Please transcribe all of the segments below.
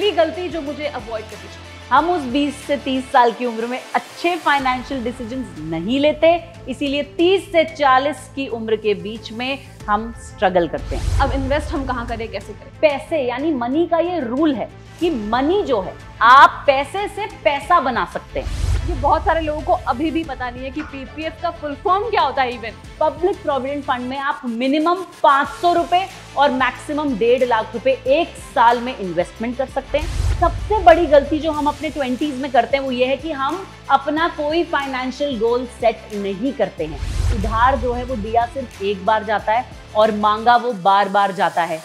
पहली गलती जो मुझे अवॉइड करनी चाहिए। हम उस 20 से 30 साल की उम्र में अच्छे फाइनेंशियल डिसीजंस नहीं लेते, इसीलिए 30 से 40 की उम्र के बीच में हम स्ट्रगल करते हैं। अब इन्वेस्ट हम कहाँ करें, कैसे करें? पैसे यानी मनी का ये रूल है कि मनी जो है, आप पैसे से पैसा बना सकते हैं। ये बहुत सारे लोगों को अभी भी पता नहीं है कि पीपीएफ का फुल फॉर्म क्या होता है। इवन पब्लिक प्रोविडेंट फंड में आप मिनिमम 500 रुपए और मैक्सिमम 1.5 लाख रुपए एक साल में इन्वेस्टमेंट कर सकते हैं। सबसे बड़ी गलती जो हम अपने 20s में करते हैं वो ये है कि हम अपना कोई फाइनेंशियल गोल सेट नहीं करते हैं। उधार जो है वो दिया सिर्फ एक बार जाता है और मांगा वो बार बार जाता है।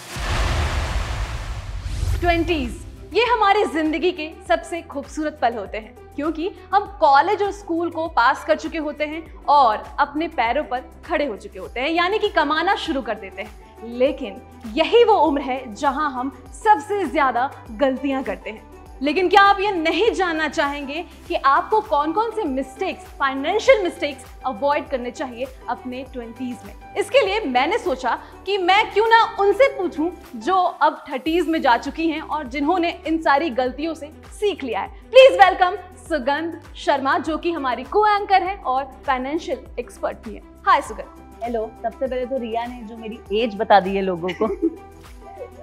20s ये हमारी जिंदगी के सबसे खूबसूरत पल होते हैं, क्योंकि हम कॉलेज और स्कूल को पास कर चुके होते हैं और अपने पैरों पर खड़े हो चुके होते हैं, यानी कि कमाना शुरू कर देते हैं। लेकिन यही वो उम्र है जहां हम सबसे ज्यादा गलतियां करते हैं। लेकिन क्या आप ये नहीं जानना चाहेंगे कि आपको कौन कौन से मिस्टेक्स, फाइनेंशियल मिस्टेक्स अवॉइड करने चाहिए अपने 20s में? इसके लिए मैंने सोचा कि मैं क्यों ना उनसे पूछूं जो अब 30s में जा चुकी हैं और जिन्होंने इन सारी गलतियों से सीख लिया है। प्लीज वेलकम सुगंध शर्मा, जो कि हमारी को एंकर है और फाइनेंशियल एक्सपर्ट भी है। हाय सुगंध। हेलो। सबसे पहले तो रिया ने जो मेरी एज बता दी है लोगों को।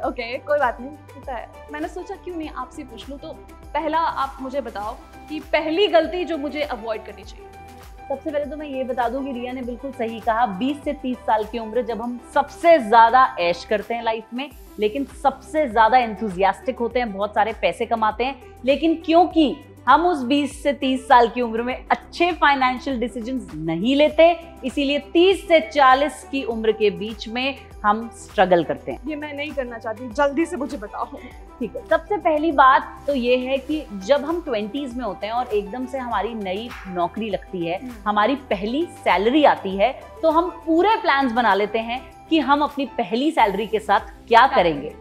ओके, कोई बात नहीं, होता है। मैंने सोचा क्यों नहीं आपसे पूछ लूं। तो पहला आप मुझे बताओ कि पहली गलती जो मुझे अवॉइड करनी चाहिए। सबसे पहले तो मैं ये बता दूं कि रिया ने बिल्कुल सही कहा। 20 से 30 साल की उम्र जब हम सबसे ज्यादा ऐश करते हैं लाइफ में, लेकिन सबसे ज्यादा एंथुजियास्टिक होते हैं, बहुत सारे पैसे कमाते हैं, लेकिन क्योंकि हम उस 20 से 30 साल की उम्र में अच्छे फाइनेंशियल डिसीजंस नहीं लेते, इसीलिए 30 से 40 की उम्र के बीच में हम स्ट्रगल करते हैं। ये मैं नहीं करना चाहती, जल्दी से मुझे बताओ। ठीक है। सबसे पहली बात तो ये है कि जब हम 20s में होते हैं और एकदम से हमारी नई नौकरी लगती है, हमारी पहली सैलरी आती है, तो हम पूरे प्लान्स बना लेते हैं कि हम अपनी पहली सैलरी के साथ क्या करेंगे।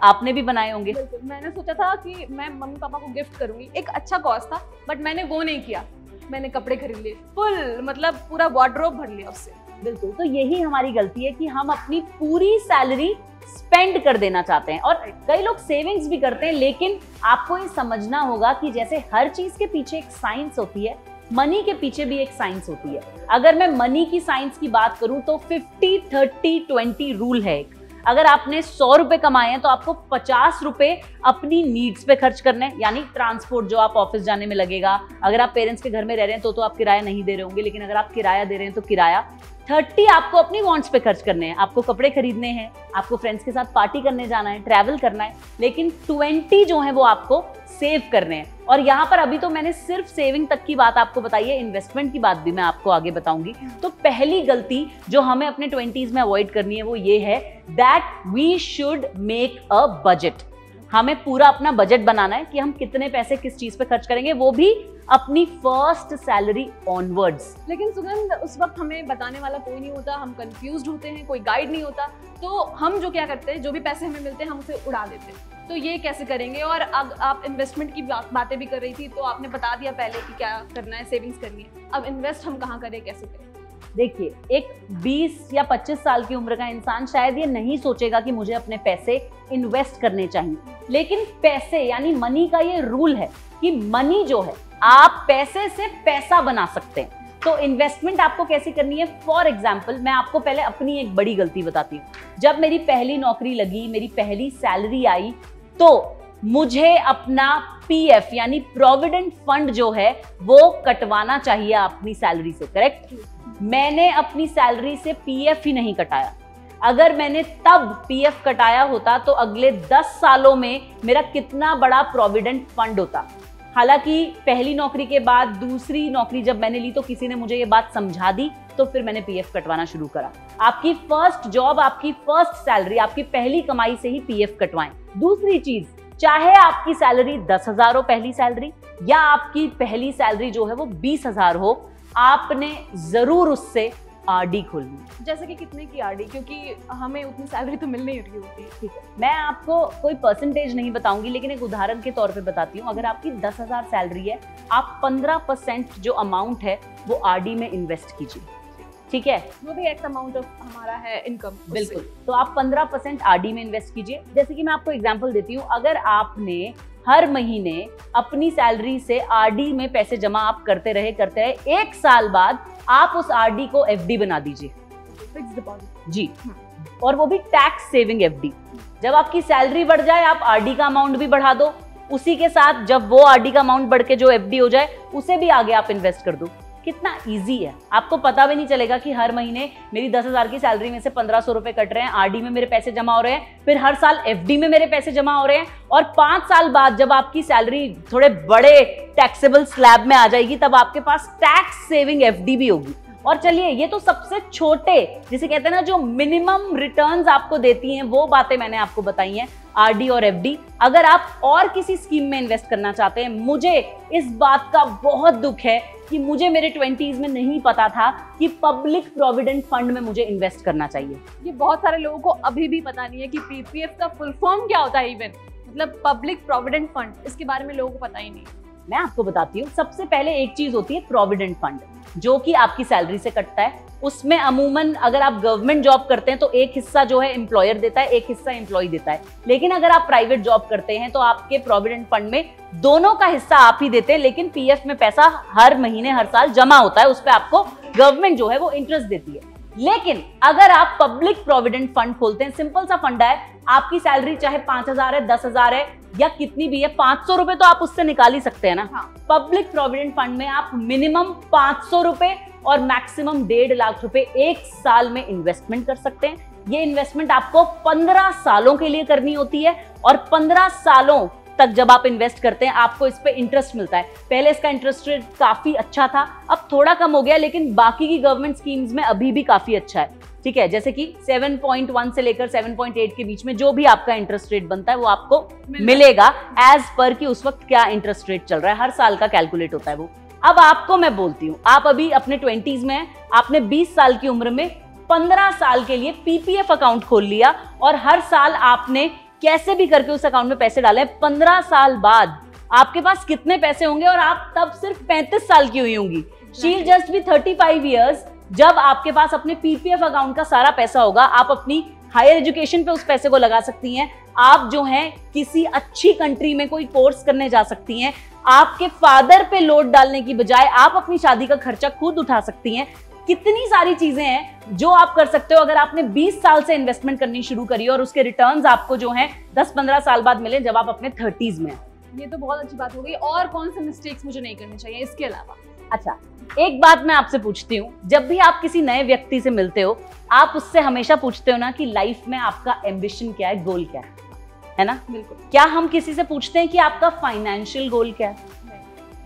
आपने भी बनाए होंगे। बिल्कुल। मैंने सोचा था कि मैं मम्मी पापा को गिफ्ट करूंगी, एक अच्छा कॉज था, बट मैंने वो नहीं किया। मैंने कपड़े खरीद लिए, फुल मतलब पूरा वार्डरोब भर लिया उससे। बिल्कुल। तो यही हमारी गलती है कि हम अपनी पूरी सैलरी स्पेंड कर देना चाहते हैं, और कई लोग सेविंग्स भी करते हैं, लेकिन आपको ये समझना होगा कि जैसे हर चीज के पीछे एक साइंस होती है, मनी के पीछे भी एक साइंस होती है। अगर मैं मनी की साइंस की बात करूं तो 50-30-20 रूल है एक। अगर आपने 100 रुपए कमाए हैं तो आपको 50 रुपए अपनी नीड्स पे खर्च करने हैं, यानी ट्रांसपोर्ट जो आप ऑफिस जाने में लगेगा। अगर आप पेरेंट्स के घर में रह रहे हैं तो आप किराया नहीं दे रहे होंगे, लेकिन अगर आप किराया दे रहे हैं तो किराया। 30 आपको अपनी वांट्स पे खर्च करने हैं, आपको कपड़े खरीदने हैं, आपको फ्रेंड्स के साथ पार्टी करने जाना है, ट्रैवल करना है। लेकिन 20 जो है वो आपको सेव करने हैं। और यहाँ पर अभी तो मैंने सिर्फ सेविंग तक की बात आपको बताई है, इन्वेस्टमेंट की बात भी मैं आपको आगे बताऊंगी। तो पहली गलती जो हमें अपने 20s में अवॉइड करनी है वो ये है that we should make a budget. हमें पूरा अपना बजट बनाना है कि हम कितने पैसे किस चीज पे खर्च करेंगे, वो भी अपनी फर्स्ट सैलरी ऑनवर्ड्स। लेकिन सुगंध, उस वक्त हमें बताने वाला कोई नहीं होता, हम कंफ्यूज्ड होते हैं, कोई गाइड नहीं होता। तो हम जो क्या करते हैं, जो भी पैसे हमें मिलते हैं हम उसे उड़ा देते हैं। तो ये कैसे करेंगे? और अब आप इन्वेस्टमेंट की बातें भी कर रही थी, तो आपने बता दिया पहले कि क्या करना है, सेविंग्स करनी है। अब इन्वेस्ट हम कहाँ करें, कैसे करें? देखिए, एक 20 या 25 साल की उम्र का इंसान शायद ये नहीं सोचेगा कि मुझे अपने पैसे इन्वेस्ट करने चाहिए, लेकिन पैसे यानी मनी का ये रूल है कि मनी जो है, आप पैसे से पैसा बना सकते हैं। तो इन्वेस्टमेंट आपको कैसी करनी है? फॉर एग्जाम्पल, मैं आपको पहले अपनी एक बड़ी गलती बताती हूँ। जब मेरी पहली नौकरी लगी, मेरी पहली सैलरी आई, तो मुझे अपना पीएफ यानी प्रोविडेंट फंड जो है वो कटवाना चाहिए अपनी सैलरी से, करेक्ट? मैंने अपनी सैलरी से पीएफ ही नहीं कटाया। अगर मैंने तब पीएफ कटाया होता तो अगले 10 सालों में मेरा कितना बड़ा प्रोविडेंट फंड होता। हालांकि पहली नौकरी के बाद दूसरी नौकरी जब मैंने ली तो किसी ने मुझे ये बात समझा दी, तो फिर मैंने पीएफ कटवाना शुरू करा। आपकी फर्स्ट जॉब, आपकी फर्स्ट सैलरी, आपकी पहली कमाई से ही पीएफ कटवाएं। दूसरी चीज, चाहे आपकी सैलरी 10,000 हो पहली सैलरी, या आपकी पहली सैलरी जो है वो 20,000 हो, आपने जरूर उससे आरडी खोलनी। जैसे कि कितने की आरडी? क्योंकि हमें उतनी सैलरी तो मिल नहीं रही होती। ठीक है, मैं आपको कोई परसेंटेज नहीं बताऊंगी, लेकिन एक उदाहरण के तौर पे बताती हूँ। अगर आपकी 10,000 सैलरी है, आप 15% जो अमाउंट है वो आरडी में इन्वेस्ट कीजिए, ठीक है? वो भी एक्स अमाउंट ऑफ हमारा है इनकम। बिल्कुल। तो आप 15% आरडी में इन्वेस्ट कीजिए। जैसे कि मैं आपको एग्जांपल देती हूँ, अगर आपने हर महीने अपनी सैलरी से आरडी में पैसे जमा आप करते रहे 1 साल बाद आप उस आरडी को एफडी बना दीजिए, फिक्स्ड डिपॉजिट जी, और वो भी टैक्स सेविंग एफडी। जब आपकी सैलरी बढ़ जाए आप आरडी का अमाउंट भी बढ़ा दो, उसी के साथ जब वो आरडी का अमाउंट बढ़ के जो एफडी हो जाए उसे भी आगे आप इन्वेस्ट कर दो। कितना इजी है, आपको पता भी नहीं चलेगा कि हर महीने मेरी 10,000 की सैलरी में से 1,500 रुपए कट रहे हैं, आरडी में मेरे पैसे जमा हो रहे हैं, फिर हर साल एफडी में मेरे पैसे जमा हो रहे हैं, और 5 साल बाद जब आपकी सैलरी थोड़े बड़े टैक्सेबल स्लैब में आ जाएगी तब आपके पास टैक्स सेविंग एफडी भी होगी। और चलिए, ये तो सबसे छोटे, जिसे कहते हैं ना, जो मिनिमम रिटर्न्स आपको देती हैं, वो बातें मैंने आपको बताई हैं, आरडी और एफडी। अगर आप और किसी स्कीम में इन्वेस्ट करना चाहते हैं, मुझे इस बात का बहुत दुख है कि मुझे मेरे 20s में नहीं पता था कि पब्लिक प्रोविडेंट फंड में मुझे इन्वेस्ट करना चाहिए। ये बहुत सारे लोगों को अभी भी पता नहीं है कि पीपीएफ का फुल फॉर्म क्या होता है, इवन मतलब पब्लिक प्रोविडेंट फंड, इसके बारे में लोगों को पता ही नहीं। मैं आपको बताती हूँ, सबसे पहले एक चीज होती है प्रोविडेंट फंड, जो कि आपकी सैलरी से कटता है। उसमें अमूमन अगर आप गवर्नमेंट जॉब करते हैं तो एक हिस्सा जो है एम्प्लॉयर देता है, एक हिस्सा एम्प्लॉय देता है। लेकिन अगर आप प्राइवेट जॉब करते हैं तो आपके प्रोविडेंट फंड में दोनों का हिस्सा आप ही देते हैं, लेकिन पीएफ में पैसा हर महीने हर साल जमा होता है, उस पर आपको गवर्नमेंट जो है वो इंटरेस्ट देती है। लेकिन अगर आप पब्लिक प्रोविडेंट फंड खोलते हैं, सिंपल सा फंडा है, आपकी सैलरी चाहे 5,000 है, 10,000 है या कितनी भी है, 500 रुपए तो आप उससे निकाल ही सकते हैं ना। हाँ। पब्लिक प्रोविडेंट फंड में आप मिनिमम 500 रुपए और मैक्सिमम 1.5 लाख रुपए 1 साल में इन्वेस्टमेंट कर सकते हैं। ये इन्वेस्टमेंट आपको 15 सालों के लिए करनी होती है, और 15 सालों तक जब आप इन्वेस्ट करते हैं आपको इस पे इंटरेस्ट मिलता है। पहले इसका इंटरेस्ट रेट काफी अच्छा था, अब थोड़ा कम हो गया, लेकिन बाकी की गवर्नमेंट स्कीम्स में अभी भी काफी अच्छा है। ठीक है, जैसे कि 7.1 से लेकर 7.8 के बीच में जो भी आपका इंटरेस्ट रेट बनता है वो आपको मिलेगा एज पर कि उस वक्त क्या इंटरेस्ट रेट चल रहा है, हर साल का कैलकुलेट होता है वो। अब आपको मैं बोलती हूँ, आप अभी अपने 20s में हैं, आपने 20 साल की उम्र में 15 साल के लिए पीपीएफ अकाउंट खोल लिया और हर साल आपने कैसे भी करके उस अकाउंट में पैसे डाले। 15 साल बाद आपके पास कितने पैसे होंगे, और आप तब सिर्फ 35 साल की हुई होंगी। She will just be 35 years जब आपके पास अपने पीपीएफ अकाउंट का सारा पैसा होगा। आप अपनी हायर एजुकेशन पे उस पैसे को लगा सकती हैं, आप जो हैं किसी अच्छी कंट्री में कोई कोर्स करने जा सकती हैं, आपके फादर पे लोड डालने की बजाय आप अपनी शादी का खर्चा खुद उठा सकती हैं। कितनी सारी चीजें हैं जो आप कर सकते हो अगर आपने 20 साल से इन्वेस्टमेंट करनी शुरू करी और उसके रिटर्न्स आपको जो हैं 10-15 साल बाद मिले जब आप अपने 30s में हैं। ये तो बहुत अच्छी बात हो गई। और कौन से मिस्टेक्स मुझे नहीं करने चाहिए इसके अलावा? अच्छा, एक बात मैं आपसे पूछती हूँ, जब भी आप किसी नए व्यक्ति से मिलते हो आप उससे हमेशा पूछते हो ना कि लाइफ में आपका एम्बिशन क्या है, गोल क्या है ना? बिल्कुल। क्या हम किसी से पूछते हैं कि आपका फाइनेंशियल गोल क्या है?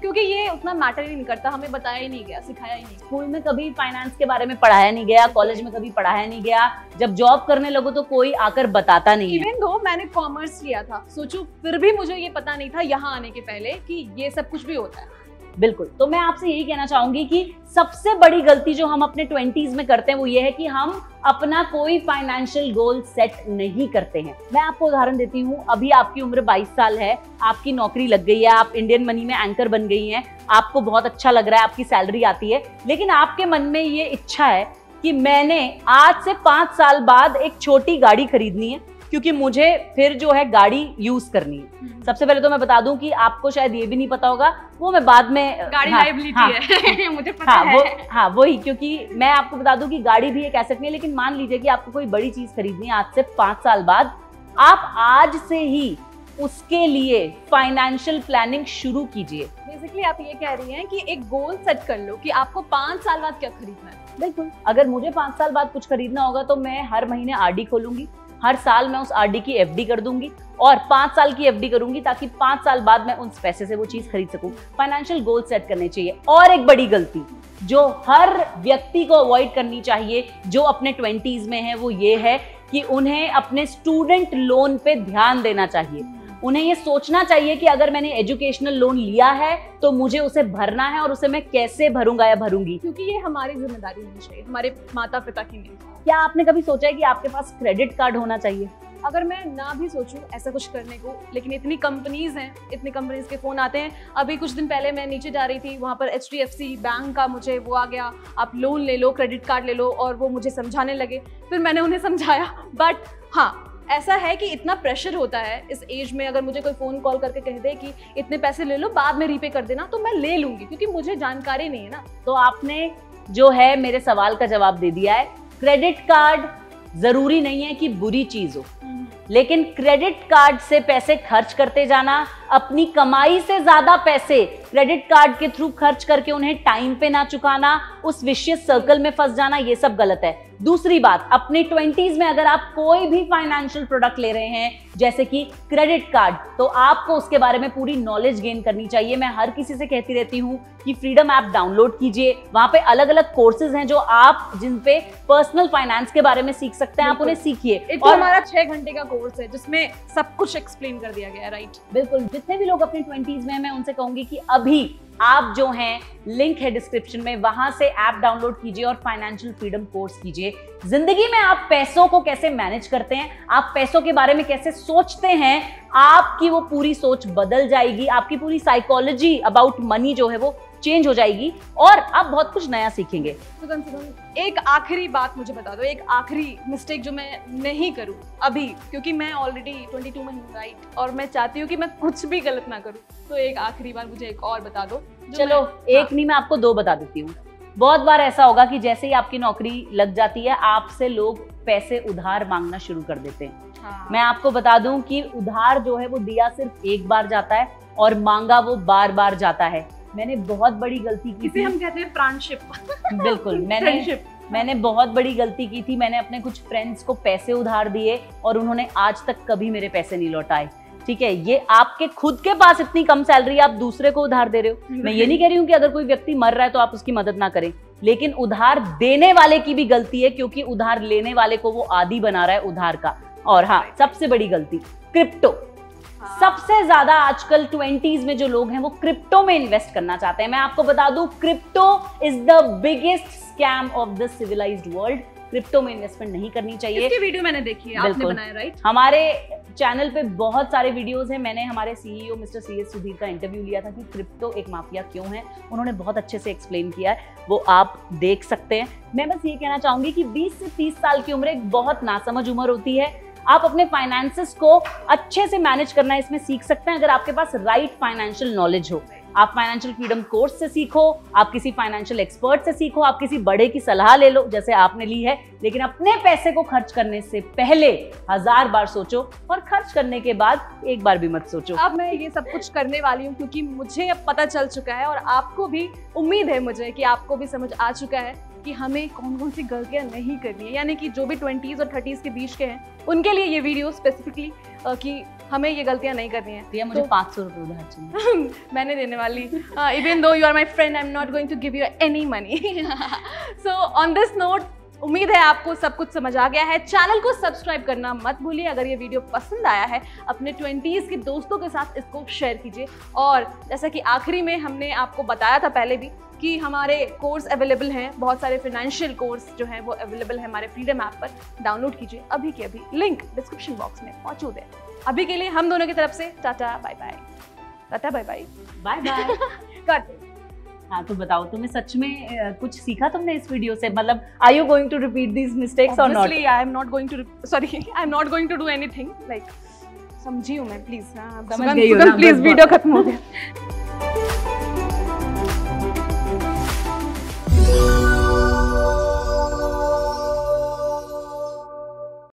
क्योंकि ये उतना मैटर ही नहीं करता, हमें बताया ही नहीं गया, सिखाया ही नहीं। स्कूल में कभी फाइनेंस के बारे में पढ़ाया नहीं गया, कॉलेज में कभी पढ़ाया नहीं गया, जब जॉब करने लगो तो कोई आकर बताता नहीं है। इवन दो मैंने कॉमर्स लिया था, सोचो, फिर भी मुझे ये पता नहीं था यहाँ आने के पहले कि ये सब कुछ भी होता है। बिल्कुल। तो मैं आपसे यही कहना चाहूंगी कि सबसे बड़ी गलती जो हम अपने 20s में करते हैं वो ये है कि हम अपना कोई फाइनेंशियल गोल सेट नहीं करते हैं। मैं आपको उदाहरण देती हूँ, अभी आपकी उम्र 22 साल है, आपकी नौकरी लग गई है, आप इंडियन मनी में एंकर बन गई हैं, आपको बहुत अच्छा लग रहा है, आपकी सैलरी आती है, लेकिन आपके मन में ये इच्छा है कि मैंने आज से 5 साल बाद एक छोटी गाड़ी खरीदनी है क्योंकि मुझे फिर जो है गाड़ी यूज करनी है। सबसे पहले तो मैं बता दूं कि आपको शायद ये भी नहीं पता होगा, वो मैं बाद में, गाड़ी लायबिलिटी है मुझे पता है। वही, क्योंकि मैं आपको बता दूं कि गाड़ी भी एक एसेट नहीं है, लेकिन मान लीजिए कि आपको कोई बड़ी चीज खरीदनी है आज से 5 साल बाद, आप आज से ही उसके लिए फाइनेंशियल प्लानिंग शुरू कीजिए। बेसिकली आप ये कह रही हैं कि एक गोल सेट कर लो कि आपको 5 साल बाद क्या खरीदना है। बिल्कुल। अगर मुझे 5 साल बाद कुछ खरीदना होगा तो मैं हर महीने आरडी खोलूंगी, हर साल मैं उस आरडी की एफडी कर दूंगी और 5 साल की एफडी करूंगी ताकि 5 साल बाद मैं उस पैसे से वो चीज खरीद सकूं। फाइनेंशियल गोल सेट करने चाहिए। और एक बड़ी गलती जो हर व्यक्ति को अवॉइड करनी चाहिए जो अपने 20s में है वो ये है कि उन्हें अपने स्टूडेंट लोन पे ध्यान देना चाहिए। उन्हें ये सोचना चाहिए कि अगर मैंने एजुकेशनल लोन लिया है तो मुझे उसे भरना है और उसे मैं कैसे भरूंगा या भरूंगी, क्योंकि ये हमारी जिम्मेदारी होनी चाहिए, हमारे माता पिता की नहीं। क्या आपने कभी सोचा है कि आपके पास क्रेडिट कार्ड होना चाहिए? अगर मैं ना भी सोचूं ऐसा कुछ करने को, लेकिन इतनी कंपनीज हैं, इतनी कंपनीज के फोन आते हैं। अभी कुछ दिन पहले मैं नीचे जा रही थी, वहाँ पर HDFC बैंक का मुझे वो आ गया, आप लोन ले लो, क्रेडिट कार्ड ले लो, और वो मुझे समझाने लगे। फिर मैंने उन्हें समझाया, बट हाँ, ऐसा है कि इतना प्रेशर होता है इस एज में, अगर मुझे कोई फोन कॉल करके कह दे कि इतने पैसे ले लो बाद में रीपे कर देना, तो मैं ले लूंगी क्योंकि मुझे जानकारी नहीं है ना। तो आपने जो है मेरे सवाल का जवाब दे दिया है। क्रेडिट कार्ड जरूरी नहीं है कि बुरी चीज हो, लेकिन क्रेडिट कार्ड से पैसे खर्च करते जाना, अपनी कमाई से ज्यादा पैसे क्रेडिट कार्ड के थ्रू खर्च करके उन्हें टाइम पे ना चुकाना, उस विशियस सर्कल में फंस जाना, ये सब गलत है। दूसरी बात, अपने 20s में अगर आप कोई भी फाइनेंशियल प्रोडक्ट ले रहे हैं जैसे कि क्रेडिट कार्ड, तो आपको उसके बारे में पूरी नॉलेज गेन करनी चाहिए। मैं हर किसी से कहती रहती हूँ कि फ्रीडम ऐप डाउनलोड कीजिए, वहां पे अलग अलग कोर्सेज हैं जो आप जिन पे पर्सनल फाइनेंस के बारे में सीख सकते हैं, आप उन्हें सीखिए। और हमारा 6 घंटे का कोर्स है जिसमें सब कुछ एक्सप्लेन कर दिया गया है, राइट? बिल्कुल। जितने भी लोग अपने 20s में, मैं उनसे कहूंगी कि अभी आप जो हैं, लिंक है डिस्क्रिप्शन में, वहां से ऐप डाउनलोड कीजिए और फाइनेंशियल फ्रीडम कोर्स कीजिए। जिंदगी में आप पैसों को कैसे मैनेज करते हैं, आप पैसों के बारे में कैसे सोचते हैं, आपकी वो पूरी सोच बदल जाएगी, आपकी पूरी साइकोलॉजी अबाउट मनी जो है वो चेंज हो जाएगी और आप बहुत कुछ नया सीखेंगे। एक आखिरी बात मुझे बता दो, एक आखिरी मिस्टेक जो मैं नहीं करूं अभी, क्योंकि मैं ऑलरेडी 22 में हूं, राइट? और मैं चाहती हूँ कि मैं कुछ भी गलत ना करूं, तो एक आखिरी बार मुझे एक और बता दो। चलो एक नहीं, मैं आपको 2 बता देती हूँ। बहुत बार ऐसा होगा कि जैसे ही आपकी नौकरी लग जाती है, आपसे लोग पैसे उधार मांगना शुरू कर देते हैं। मैं आपको बता दूं कि उधार जो है वो दिया सिर्फ एक बार जाता है और मांगा वो बार बार जाता है। मैंने बहुत बड़ी गलती की थी, हम कहते हैं फ्रेंडशिप। बिल्कुल, मैंने बहुत बड़ी गलती की थी। मैंने अपने कुछ फ्रेंड्स को पैसे उधार दिए और उन्होंने आज तक कभी मेरे पैसे नहीं लौटाए। ठीक है, ये आपके खुद के पास इतनी कम सैलरी, आप दूसरे को उधार दे रहे हो। मैं ये नहीं कह रही हूँ कि अगर कोई व्यक्ति मर रहा है तो आप उसकी मदद ना करें, लेकिन उधार देने वाले की भी गलती है, क्योंकि उधार लेने वाले को वो आदी बना रहा है उधार का। और हाँ, सबसे बड़ी गलती क्रिप्टो। सबसे ज्यादा आजकल 20s में जो लोग हैं वो क्रिप्टो में इन्वेस्ट करना चाहते हैं। मैं आपको बता दूं, crypto is the biggest scam of the civilised world. Crypto में इन्वेस्टमेंट नहीं करनी चाहिए। इसकी वीडियो मैंने देखी है, आपने बनाया, राइट? हमारे चैनल पे बहुत सारे वीडियोस हैं। मैंने हमारे सीईओ मिस्टर CS सुधीर का इंटरव्यू लिया था कि क्रिप्टो एक माफिया क्यों है, उन्होंने बहुत अच्छे से एक्सप्लेन किया है, वो आप देख सकते हैं। मैं बस ये कहना चाहूंगी कि 20 से 30 साल की उम्र एक बहुत नासमझ उम्र होती है। आप अपने फाइनेंसेस को अच्छे से मैनेज करना इसमें सीख सकते हैं अगर आपके पास राइट फाइनेंशियल नॉलेज हो। आप फाइनेंशियल फ्रीडम कोर्स से सीखो, आप किसी फाइनेंशियल एक्सपर्ट से सीखो, आप किसी बड़े की सलाह ले लो जैसे आपने ली है, लेकिन अपने पैसे को खर्च करने से पहले 1000 बार सोचो और खर्च करने के बाद एक बार भी मत सोचो। अब मैं ये सब कुछ करने वाली हूँ क्योंकि मुझे अब पता चल चुका है और आपको भी उम्मीद है मुझे कि आपको भी समझ आ चुका है कि हमें कौन कौन सी गलतियां नहीं करनी है। यानी कि जो भी 20s और 30s के बीच के हैं उनके लिए ये वीडियो स्पेसिफिकली कि हमें ये गलतियां नहीं करनी है। तो मुझे 500 रुपये उधार चाहिए। मैंने देने वाली, even though you are my friend, I am not going to give you any money. So on this note, उम्मीद है आपको सब कुछ समझ आ गया है। चैनल को सब्सक्राइब करना मत भूलिए। अगर ये वीडियो पसंद आया है, अपने 20s के दोस्तों के साथ इसको शेयर कीजिए। और जैसा कि आखिरी में हमने आपको बताया था पहले भी कि हमारे कोर्स अवेलेबल हैं, बहुत सारे फाइनेंशियल कोर्स जो हैं वो अवेलेबल है हमारे फ्रीडम ऐप पर। डाउनलोड कीजिए अभी के अभी, लिंक डिस्क्रिप्शन बॉक्स में मौजूद है। अभी के लिए हम दोनों की तरफ से tata bye bye. Tata bye bye, bye bye कर। हाँ, तो बताओ, तुम्हें सच में कुछ सीखा तुमने इस वीडियो से? मतलब are you going to repeat these mistakes और not? I am not going to, sorry, I am not going to do anything. Like समझी हूँ मैं, प्लीज। समझ गई हो ना? प्लीज वीडियो खत्म हो गया।